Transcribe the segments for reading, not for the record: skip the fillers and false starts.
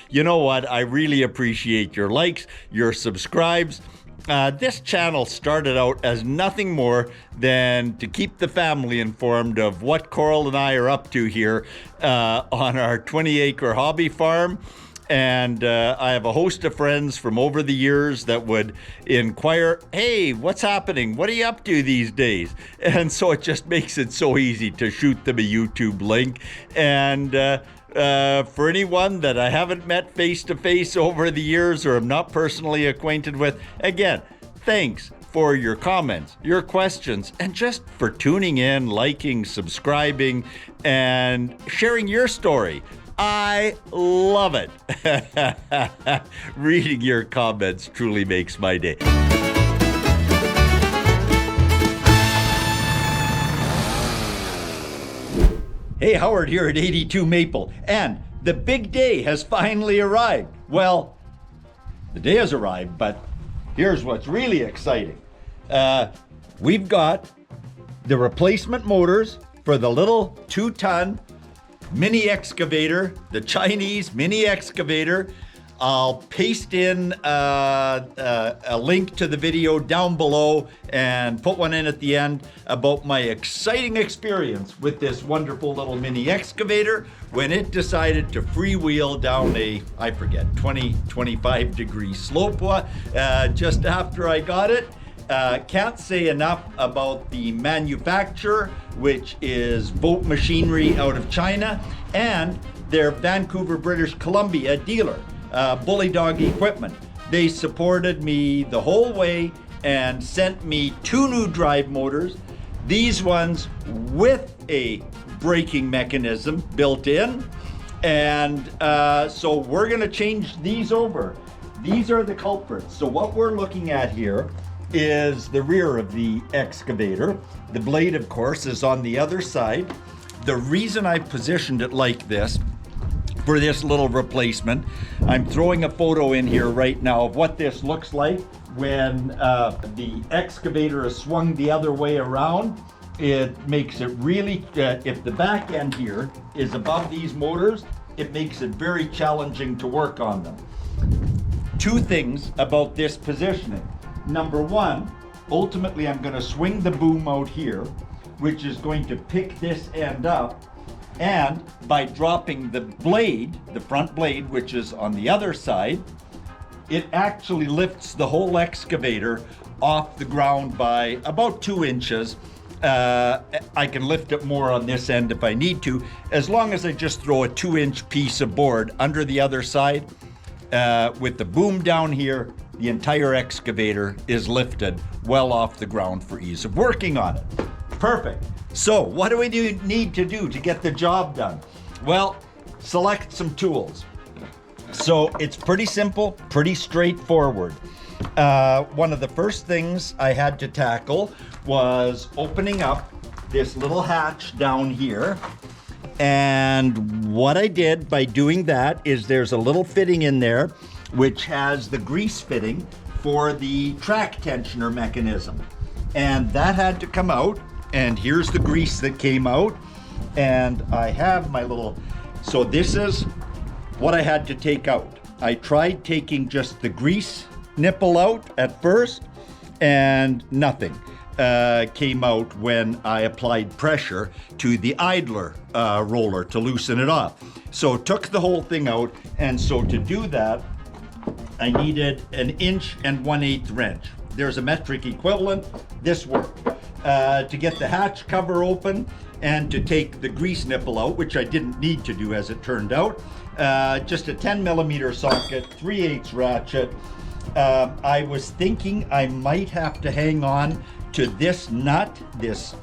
you know what? I really appreciate your likes, your subscribes. This channel started out as nothing more than to keep the family informed of what Coral and I are up to here on our 20-acre hobby farm. And I have a host of friends from over the years that would inquire, hey, what's happening? What are you up to these days? And so it just makes it so easy to shoot them a YouTube link. And for anyone that I haven't met face-to-face over the years or am not personally acquainted with, again, thanks for your comments, your questions, and just for tuning in, liking, subscribing, and sharing your story. I love it. Reading your comments truly makes my day. Hey, Howard here at 82 Maple, and the big day has finally arrived. Well, the day has arrived, but here's what's really exciting. We've got the replacement motors for the little 2-ton mini excavator, the Chinese mini excavator. I'll paste in a link to the video down below and put one in at the end about my exciting experience with this wonderful little mini excavator when it decided to freewheel down a, I forget, 25 degree slope just after I got it. Can't say enough about the manufacturer, which is Boat Machinery out of China, and their Vancouver, British Columbia dealer, Bully Dog Equipment. They supported me the whole way and sent me 2 new drive motors, these ones with a braking mechanism built in. And so we're gonna change these over. These are the culprits. So what we're looking at here is the rear of the excavator. The blade, of course, is on the other side. The reason I positioned it like this for this little replacement, I'm throwing a photo in here right now of what this looks like when the excavator is swung the other way around. It makes it really, if the back end here is above these motors, it makes it very challenging to work on them. 2 things about this positioning. Number 1, ultimately I'm going to swing the boom out here, which is going to pick this end up, and by dropping the blade, the front blade, which is on the other side, it actually lifts the whole excavator off the ground by about 2 inches. I can lift it more on this end if I need to, as long as I just throw a 2-inch piece of board under the other side. With the boom down here, the entire excavator is lifted well off the ground for ease of working on it. Perfect. So what do we need to do to get the job done? Well, select some tools. So it's pretty simple, pretty straightforward. One of the first things I had to tackle was opening up this little hatch down here. And what I did by doing that is there's a little fitting in there which has the grease fitting for the track tensioner mechanism. And that had to come out, and here's the grease that came out. And I have my little, so this is what I had to take out. I tried taking just the grease nipple out at first, and nothing came out when I applied pressure to the idler roller to loosen it off. So took the whole thing out, and so to do that, I needed an 1 1/8 wrench. There's a metric equivalent. This worked. To get the hatch cover open and to take the grease nipple out, which I didn't need to do as it turned out, just a 10mm socket, 3/8 ratchet. I was thinking I might have to hang on to this nut, this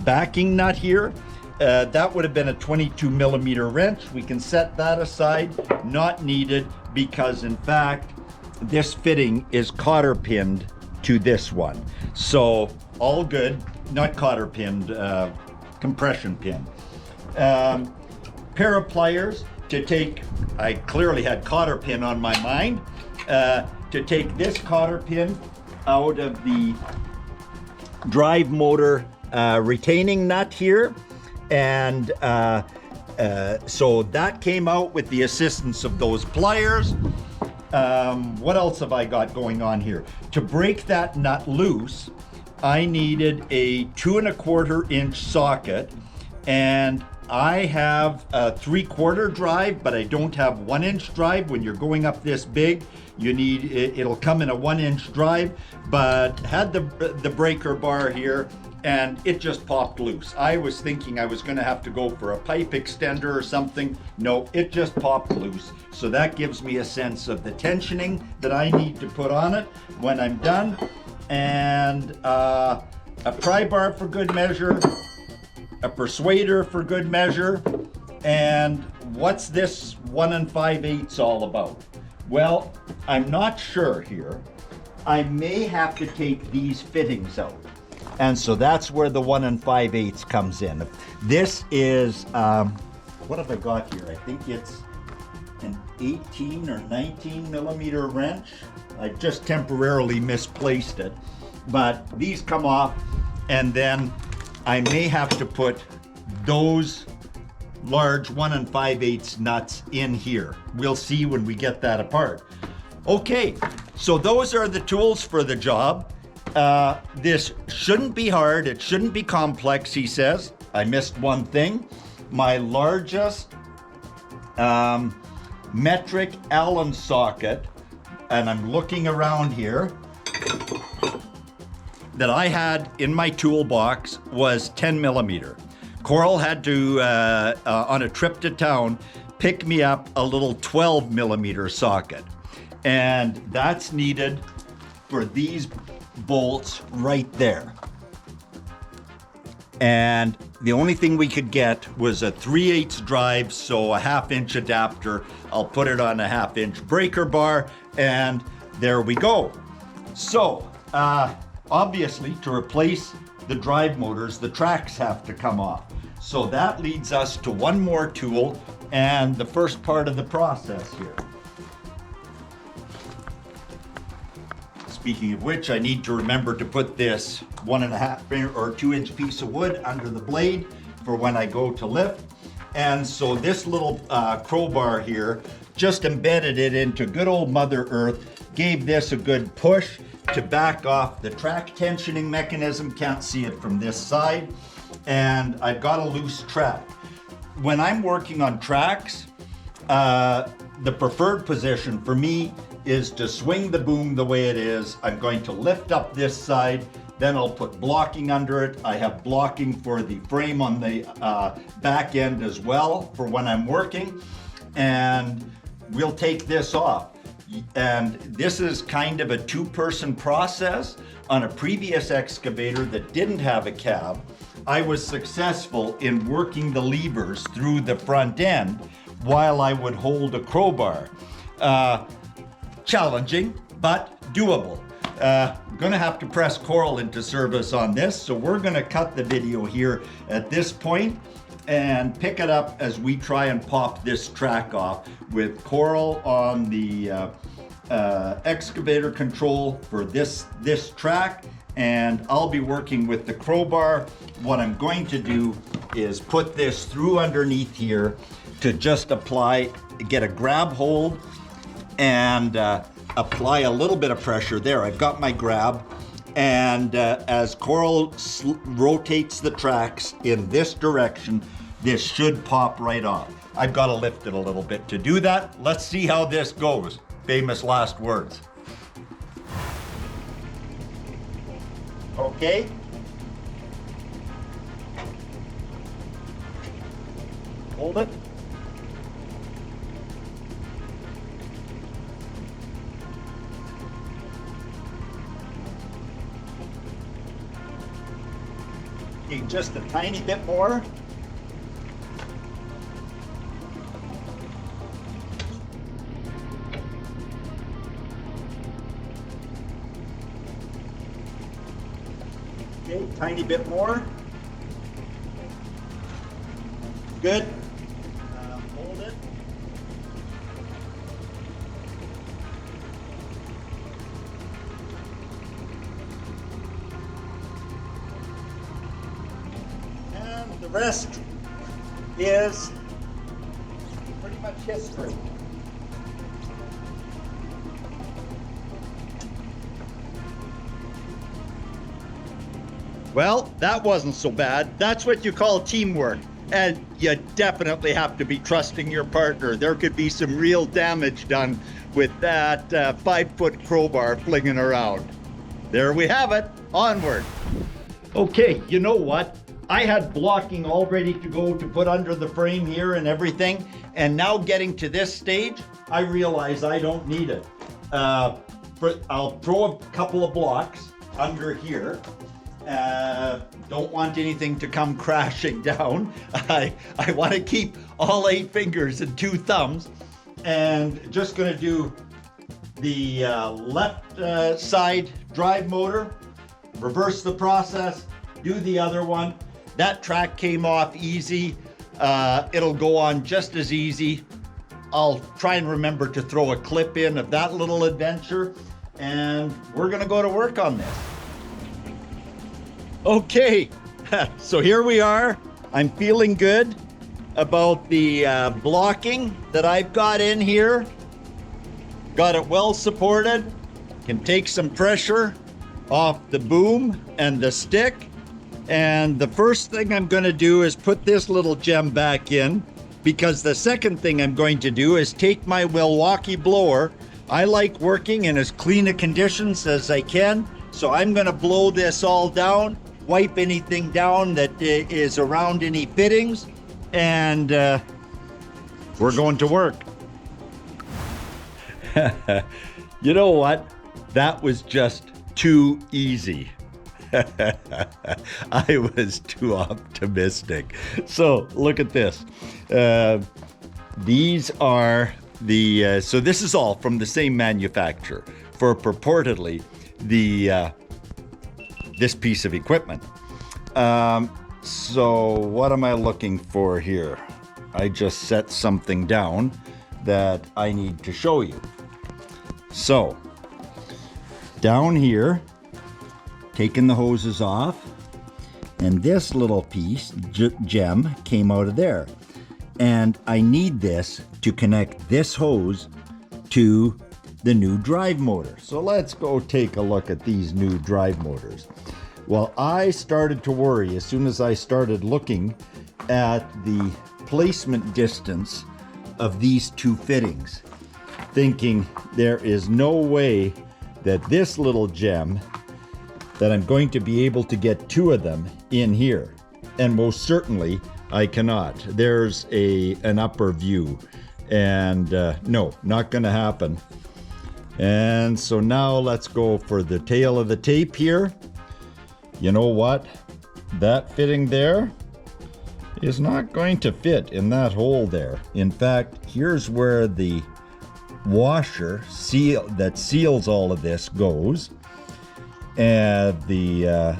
backing nut here. That would have been a 22mm wrench. We can set that aside, not needed, because in fact, this fitting is cotter pinned to this one. So all good, not cotter pinned, compression pin. Pair of pliers to take, I clearly had cotter pin on my mind, to take this cotter pin out of the drive motor retaining nut here, and So that came out with the assistance of those pliers. What else have I got going on here? To break that nut loose, I needed a 2 1/4 inch socket, and I have a 3/4 drive, but I don't have 1 inch drive. When you're going up this big, you need it'll come in a 1 inch drive, but had the breaker bar here, and it just popped loose. I was thinking I was going to have to go for a pipe extender or something. No, it just popped loose. So that gives me a sense of the tensioning that I need to put on it when I'm done. And a pry bar for good measure, a persuader for good measure. And what's this 1 5/8 all about? Well, I'm not sure here. I may have to take these fittings out. And so that's where the 1 5/8 comes in. This is, what have I got here? I think it's an 18 or 19 millimeter wrench. I just temporarily misplaced it. But these come off, and then I may have to put those large 1 5/8 nuts in here. We'll see when we get that apart. Okay, so those are the tools for the job. This shouldn't be hard, it shouldn't be complex, he says. I missed one thing. My largest metric Allen socket, and I'm looking around here, that I had in my toolbox was 10 millimeter. Coral had to, on a trip to town, pick me up a little 12 millimeter socket. And that's needed for these bolts right there. And the only thing we could get was a 3/8 drive, so a 1/2 inch adapter. I'll put it on a 1/2 inch breaker bar, and there we go. So, obviously, to replace the drive motors, the tracks have to come off. So that leads us to one more tool and the first part of the process here. Speaking of which, I need to remember to put this 1 1/2 or 2 inch piece of wood under the blade for when I go to lift. And so this little crowbar here just embedded it into good old Mother Earth, gave this a good push to back off the track tensioning mechanism. Can't see it from this side. And I've got a loose track. When I'm working on tracks, the preferred position for me is to swing the boom the way it is. I'm going to lift up this side, then I'll put blocking under it. I have blocking for the frame on the back end as well for when I'm working. And we'll take this off. And this is kind of a two-person process. On a previous excavator that didn't have a cab, I was successful in working the levers through the front end while I would hold a crowbar. Challenging, but doable. I'm gonna have to press Coral into service on this, so we're gonna cut the video here at this point and pick it up as we try and pop this track off with Coral on the excavator control for this track, and I'll be working with the crowbar. What I'm going to do is put this through underneath here to just apply, get a grab hold and apply a little bit of pressure there. I've got my grab, and as Coral rotates the tracks in this direction, this should pop right off. I've got to lift it a little bit to do that. Let's see how this goes. Famous last words. Okay. Hold it. Okay, just a tiny bit more. Okay, tiny bit more. Good. Hold it. And the rest is much history. Well, that wasn't so bad. That's what you call teamwork. And you definitely have to be trusting your partner. There could be some real damage done with that 5-foot crowbar flinging around. There we have it. Onward. Okay, you know what? I had blocking all ready to go to put under the frame here and everything. And now getting to this stage, I realize I don't need it. I'll throw a couple of blocks under here. Don't want anything to come crashing down. I want to keep all 8 fingers and 2 thumbs, and just going to do the left side drive motor, reverse the process, do the other one. That track came off easy. It'll go on just as easy. I'll try and remember to throw a clip in of that little adventure, and we're going to go to work on this. Okay, so here we are. I'm feeling good about the blocking that I've got in here. Got it well supported. Can take some pressure off the boom and the stick. And the first thing I'm going to do is put this little gem back in, because the second thing I'm going to do is take my Milwaukee blower. I like working in as clean a conditions as I can, so I'm going to blow this all down, wipe anything down that is around any fittings, and we're going to work. You know what? That was just too easy. I was too optimistic. So look at this. These are the, so this is all from the same manufacturer for purportedly the, this piece of equipment. So what am I looking for here? I just set something down that I need to show you. So down here, taking the hoses off, and this little piece, gem, came out of there. And I need this to connect this hose to the new drive motor. So let's go take a look at these new drive motors. Well, I started to worry as soon as I started looking at the placement distance of these two fittings, thinking there is no way that this little gem that I'm going to be able to get 2 of them in here. And most certainly I cannot. There's an upper view, and no, not gonna happen. And so now let's go for the tail of the tape here. You know what? That fitting there is not going to fit in that hole there. In fact, here's where the washer that seals all of this goes. And the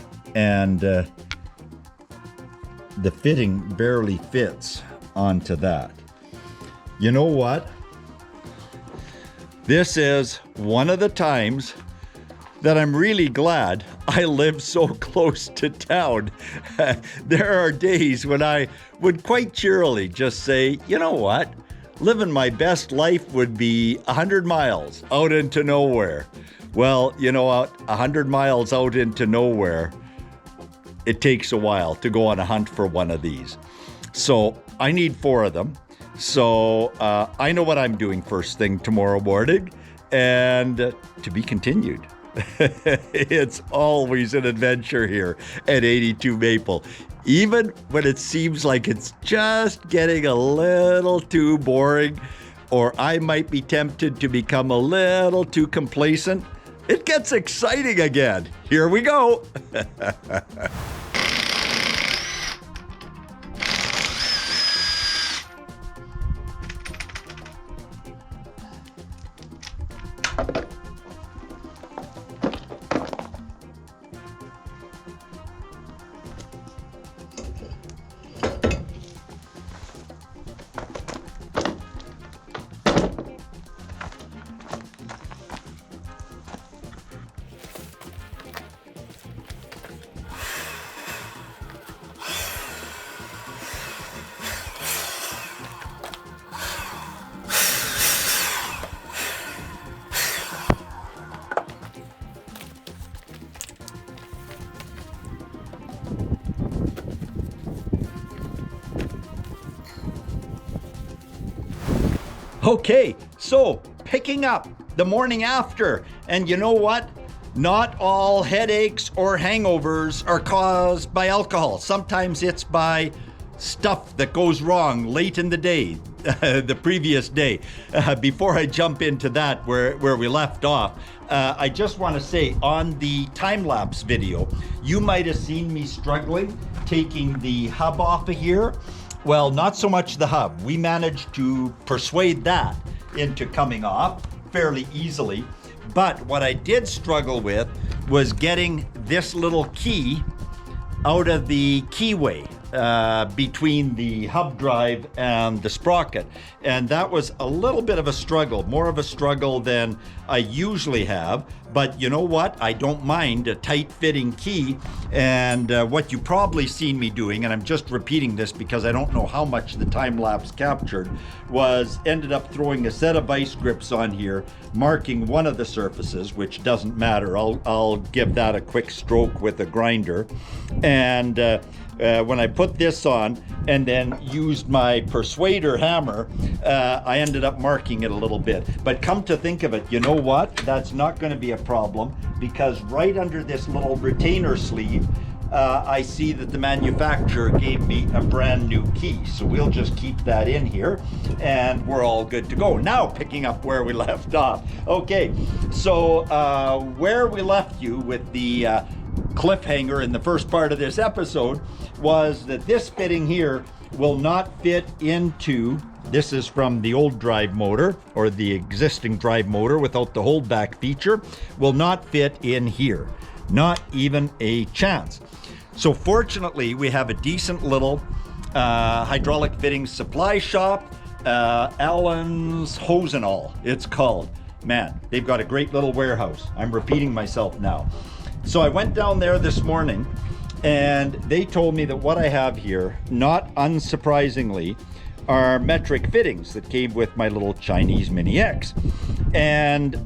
fitting barely fits onto that. You know what? This is one of the times that I'm really glad I live so close to town. There are days when I would quite cheerily just say, you know what? Living my best life would be 100 miles out into nowhere. Well, you know what? 100 miles out into nowhere, it takes a while to go on a hunt for one of these. So I need 4 of them. So I know what I'm doing first thing tomorrow morning, and to be continued. It's always an adventure here at 82 Maple. Even when it seems like it's just getting a little too boring, or I might be tempted to become a little too complacent, it gets exciting again. Here we go. Okay, so picking up the morning after, and you know what? Not all headaches or hangovers are caused by alcohol. Sometimes it's by stuff that goes wrong late in the day, the previous day. Before I jump into that, where we left off, I just want to say on the time-lapse video, you might have seen me struggling taking the hub off of here. Well, not so much the hub. We managed to persuade that into coming off fairly easily. But what I did struggle with was getting this little key out of the keyway between the hub drive and the sprocket. And that was a little bit of a struggle, more of a struggle than I usually have. But you know what? I don't mind a tight fitting key. And what you probably seen me doing, and I'm just repeating this because I don't know how much the time lapse captured, was ended up throwing a set of vice grips on here, marking one of the surfaces, which doesn't matter. I'll give that a quick stroke with a grinder. And when I put this on and then used my persuader hammer, I ended up marking it a little bit. But come to think of it, you know what? That's not going to be a problem, because right under this little retainer sleeve, I see that the manufacturer gave me a brand new key. So we'll just keep that in here and we're all good to go. Now picking up where we left off. Okay, so where we left you with the cliffhanger in the first part of this episode was that this fitting here will not fit into, this is from the old drive motor, or the existing drive motor without the holdback feature, will not fit in here. Not even a chance. So fortunately, we have a decent little hydraulic fittings supply shop, Allen's Hose and All, it's called. Man, they've got a great little warehouse. I'm repeating myself now. So I went down there this morning and they told me that what I have here, not unsurprisingly, are metric fittings that came with my little Chinese Mini X. And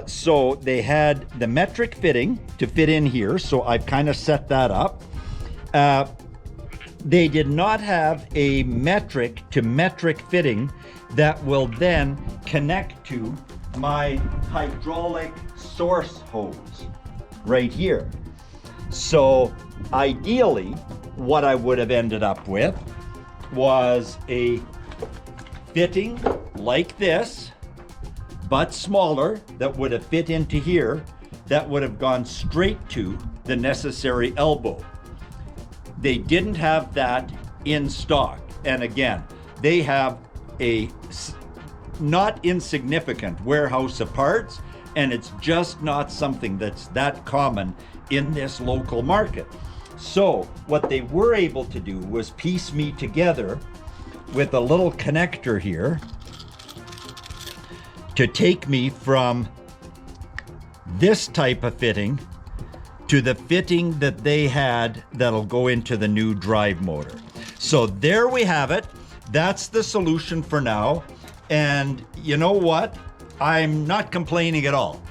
so they had the metric fitting to fit in here, so I've kind of set that up. They did not have a metric to metric fitting that will then connect to my hydraulic source hose right here. So ideally, what I would have ended up with was a fitting like this, but smaller, that would have fit into here, that would have gone straight to the necessary elbow. They didn't have that in stock. And again, they have a not insignificant warehouse of parts, and it's just not something that's that common in this local market. So what they were able to do was piece me together with a little connector here to take me from this type of fitting to the fitting that they had that'll go into the new drive motor. So there we have it. That's the solution for now. And you know what? I'm not complaining at all.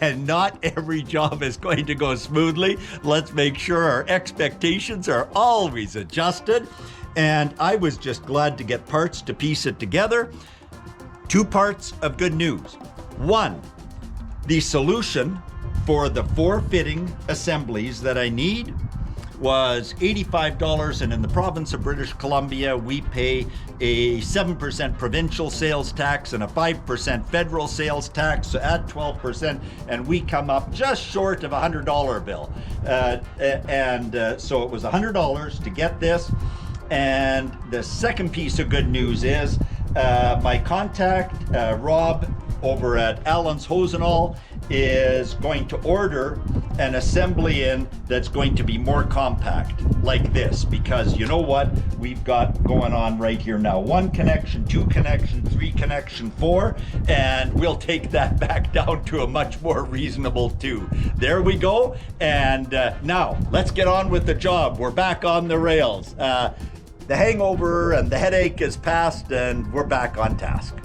And not every job is going to go smoothly. Let's make sure our expectations are always adjusted. And I was just glad to get parts to piece it together. 2 parts of good news. 1, the solution for the 4 fitting assemblies that I need was $85, and in the province of British Columbia, we pay a 7% provincial sales tax and a 5% federal sales tax, so add 12%, and we come up just short of a $100 bill. So it was $100 to get this. And the second piece of good news is my contact, Rob, over at Allen's Hose and All, is going to order an assembly in that's going to be more compact like this, because you know what we've got going on right here now: 1 connection, 2 connection, 3 connection, 4, and we'll take that back down to a much more reasonable 2. There we go. And now let's get on with the job. We're back on the rails. The hangover and the headache is past, and we're back on task.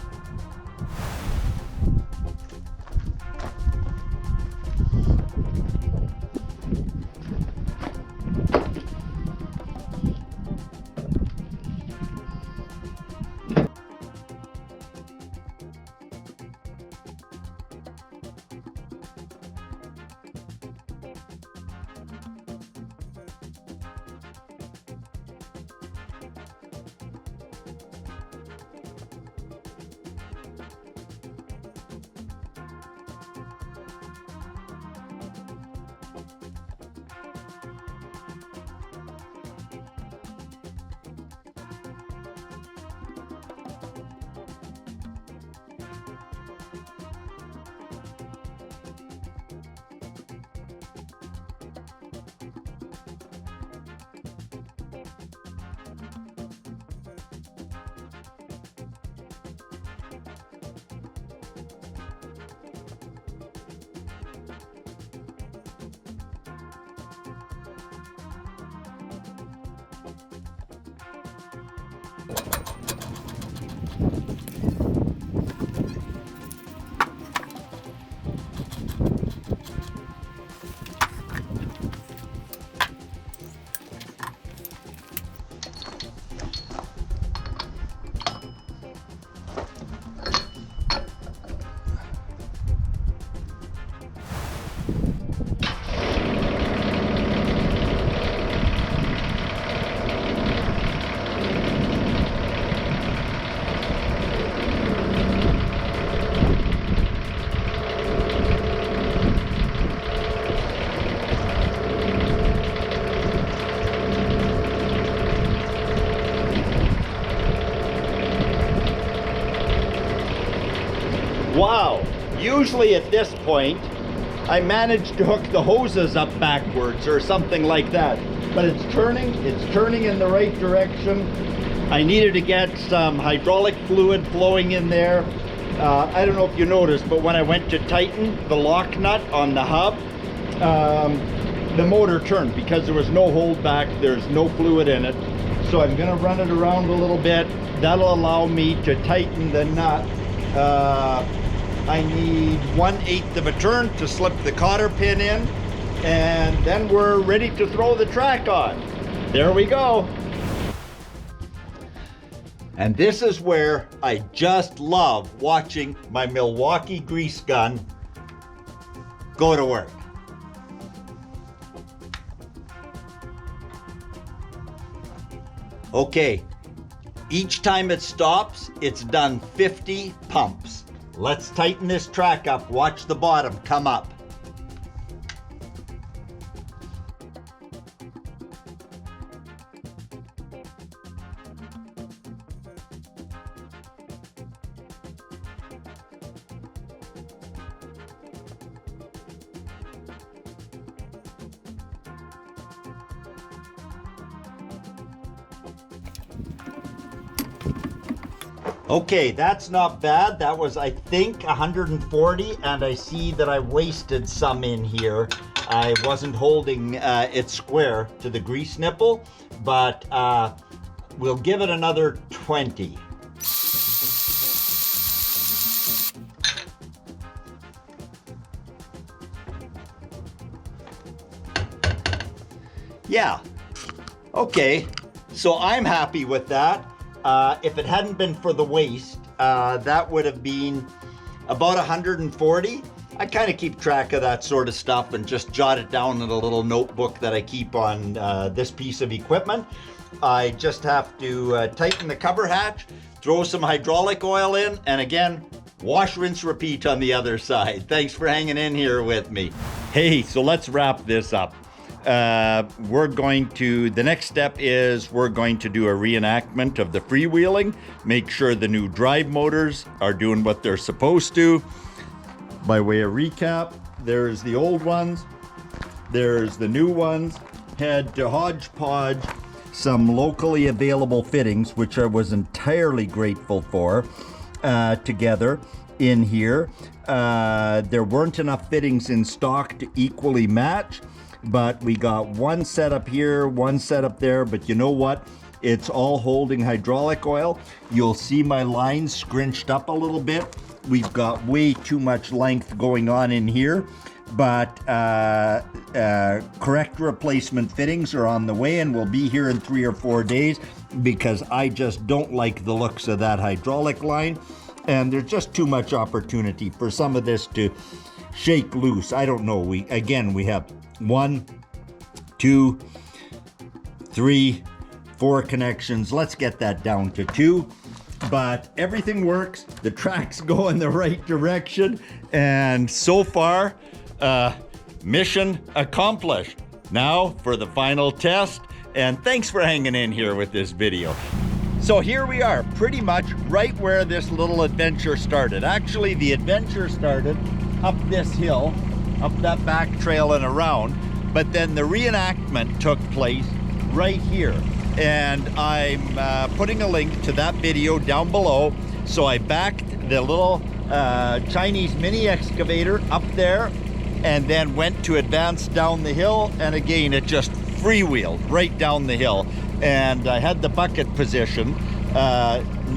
Usually at this point, I manage to hook the hoses up backwards or something like that. But it's turning in the right direction. I needed to get some hydraulic fluid flowing in there. I don't know if you noticed, but when I went to tighten the lock nut on the hub, the motor turned because there was no holdback, there's no fluid in it. So I'm gonna run it around a little bit. That'll allow me to tighten the nut. I need 1/8 of a turn to slip the cotter pin in, and then we're ready to throw the track on. There we go. And this is where I just love watching my Milwaukee grease gun go to work. Okay, each time it stops, it's done 50 pumps. Let's tighten this track up. Watch the bottom come up. Okay, that's not bad. That was, I think, 140, and I see that I wasted some in here. I wasn't holding it square to the grease nipple, but we'll give it another 20. Yeah, okay, so I'm happy with that. If it hadn't been for the waste, that would have been about 140. I kind of keep track of that sort of stuff and just jot it down in a little notebook that I keep on this piece of equipment. I just have to tighten the cover hatch, throw some hydraulic oil in, and again, wash, rinse, repeat on the other side. Thanks for hanging in here with me. Hey, so let's wrap this up. The next step is we're going to do a reenactment of the freewheeling, make sure the new drive motors are doing what they're supposed to. By way of recap, there's the old ones, there's the new ones. Had to hodgepodge some locally available fittings, which I was entirely grateful for, together in here. There weren't enough fittings in stock to equally match, but we got one set up here, one set up there, but you know what? It's all holding hydraulic oil. You'll see my lines scrunched up a little bit. We've got way too much length going on in here, but correct replacement fittings are on the way and will be here in 3 or 4 days because I just don't like the looks of that hydraulic line, and there's just too much opportunity for some of this to shake loose. I don't know. We have 1, 2, 3, 4 connections. Let's get that down to 2. But everything works. The track's go in the right direction. And so far, mission accomplished. Now for the final test. And thanks for hanging in here with this video. So here we are, pretty much right where this little adventure started. Actually, the adventure started up this hill, up that back trail and around, but then the reenactment took place right here. And I'm putting a link to that video down below. So I backed the little Chinese mini excavator up there and then went to advance down the hill, and again it just freewheeled right down the hill. And I had the bucket position,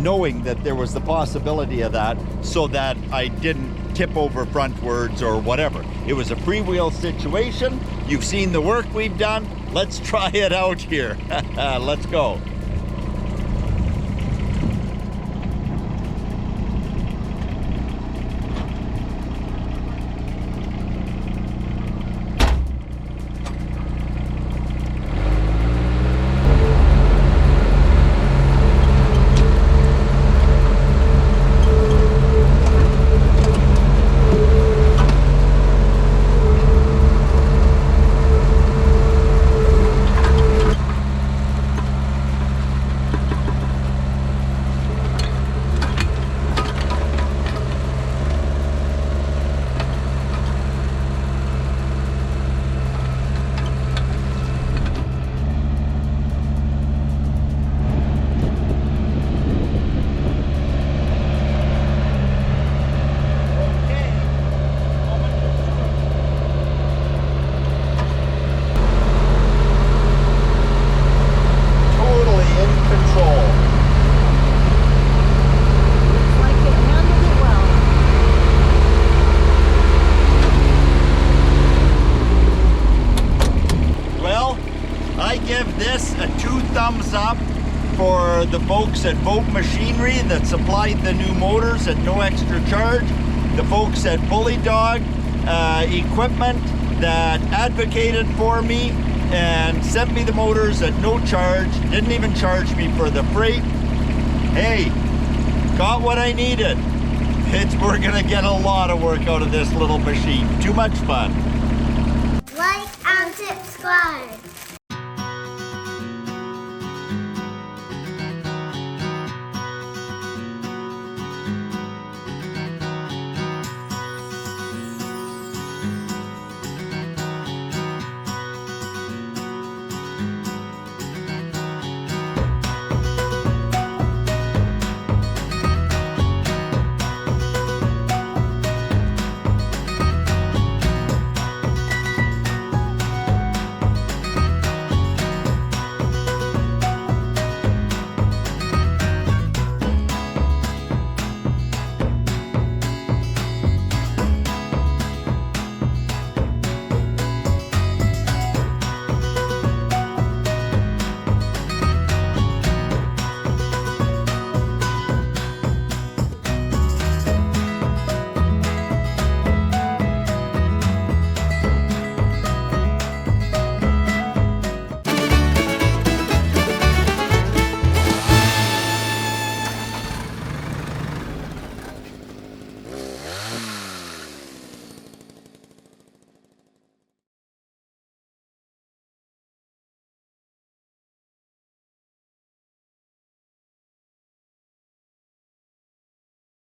knowing that there was the possibility of that, so that I didn't tip over frontwards or whatever. It was a freewheel situation. You've seen the work we've done. Let's try it out here. Let's go. for the folks at Boat Machinery that supplied the new motors at no extra charge. The folks at Bully Dog Equipment that advocated for me and sent me the motors at no charge. Didn't even charge me for the freight. Hey, got what I needed. We're gonna get a lot of work out of this little machine. Too much fun. Like and subscribe.